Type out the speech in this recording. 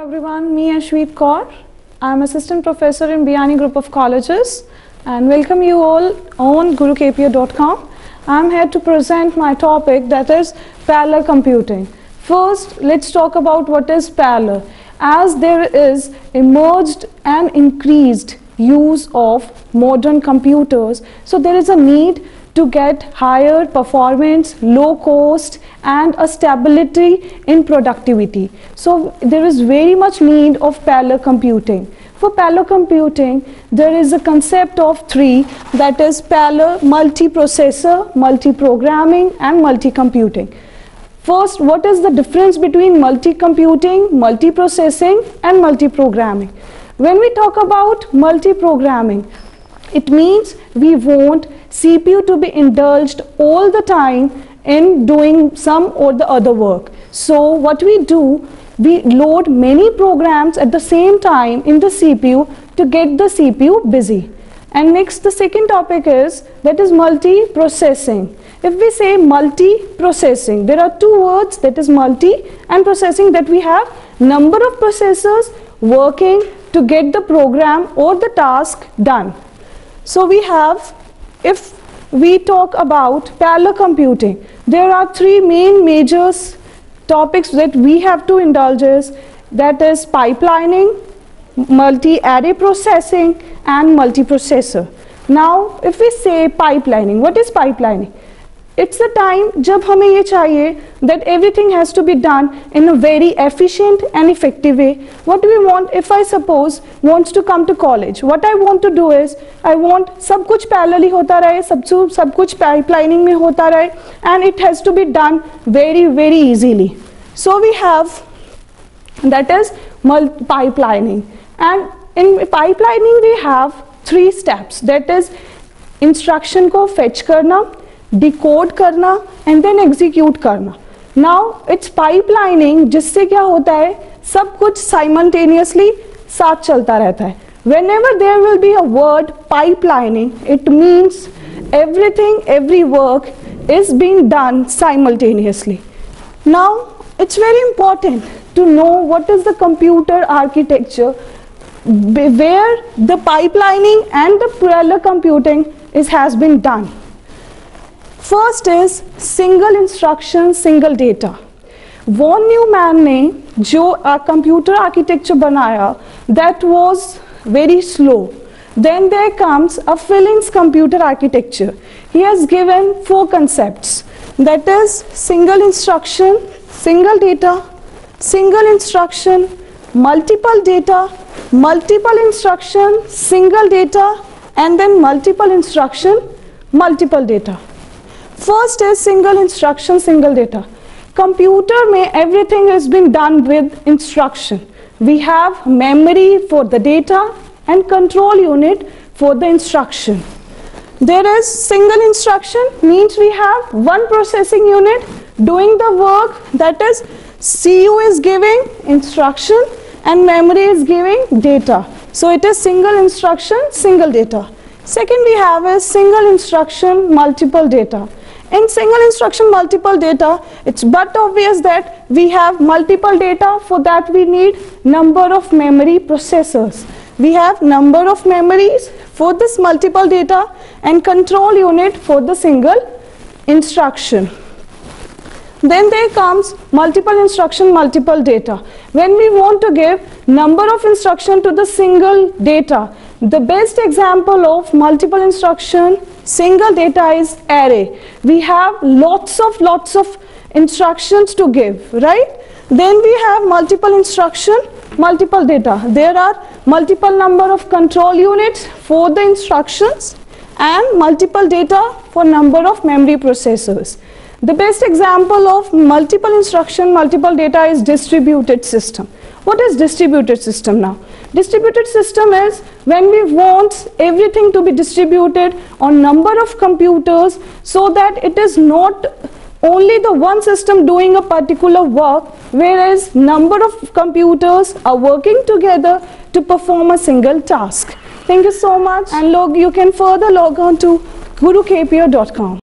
everyone, me Ashweet Kaur. I am assistant professor in Biani Group of Colleges and welcome you all on gurukpo.com. I am here to present my topic, that is parallel computing. First, let's talk about what is parallel. As there is emerged and increased use of modern computers, so there is a need to get higher performance, low cost and a stability in productivity. So there is very much need of parallel computing. For parallel computing, there is a concept of three, that is parallel, multiprocessor, multi-programming and multi-computing. First, what is the difference between multi-computing, multi-processing and multi-programming? When we talk about multi-programming, it means we want CPU to be indulged all the time in doing some or the other work. So what we do, we load many programs at the same time in the CPU to get the CPU busy. And next, the second topic is, that is multi-processing. If we say multi-processing, there are two words, that is multi and processing, that we have number of processors working to get the program or the task done. So we have, if we talk about parallel computing, there are three main major topics that we have to indulge in, that is pipelining, multi-array processing and multiprocessor. Now if we say pipelining, what is pipelining? It's the time जब हमें ये चाहिए that everything has to be done in a very efficient and effective way. What we want, if I suppose wants to come to college, what I want to do is, I want सब कुछ parallelly होता रहे, सब कुछ pipelining में होता रहे, and it has to be done very easily. So we have, that is pipelining, and in pipelining we have three steps, that is instruction को fetch करना, डिकोड करना एंड देन एग्जीक्यूट करना. नाउ इट्स पाइपलाइनिंग, जिससे क्या होता है, सब कुछ साइमल्टेनियसली साथ चलता रहता है. Whenever there will be a word pipelining, it means everything, every work is being done simultaneously. Now it's very important to know what is the computer architecture where the pipelining and the parallel computing has been done. First is single instruction single data. Von Neumann ने जो computer architecture बनाया, that was very slow. Then there comes a Flynn's computer architecture. He has given four concepts, that is single instruction single data, single instruction multiple data, multiple instruction single data and then multiple instruction multiple data. First is single instruction, single data. Computer में everything has been done with instruction. We have memory for the data and control unit for the instruction. There is single instruction, means we have one processing unit doing the work, that is CPU is giving instruction and memory is giving data. So it is single instruction, single data. Second we have a single instruction, multiple data. In single instruction multiple data, it's but obvious that we have multiple data. For that we need number of memory processors. We have number of memories for this multiple data and control unit for the single instruction. Then there comes multiple instruction, multiple data. When we want to give number of instruction to the single data, the best example of multiple instruction single data is array. We have lots of instructions to give, right? Then we have multiple instruction, multiple data. There are multiple number of control units for the instructions and multiple data for number of memory processors. The best example of multiple instruction, multiple data is distributed system. What is distributed system now? Distributed system is when we want everything to be distributed on number of computers, so that it is not only the one system doing a particular work, whereas number of computers are working together to perform a single task. Thank you so much, and you can further log on to gurukpo.com.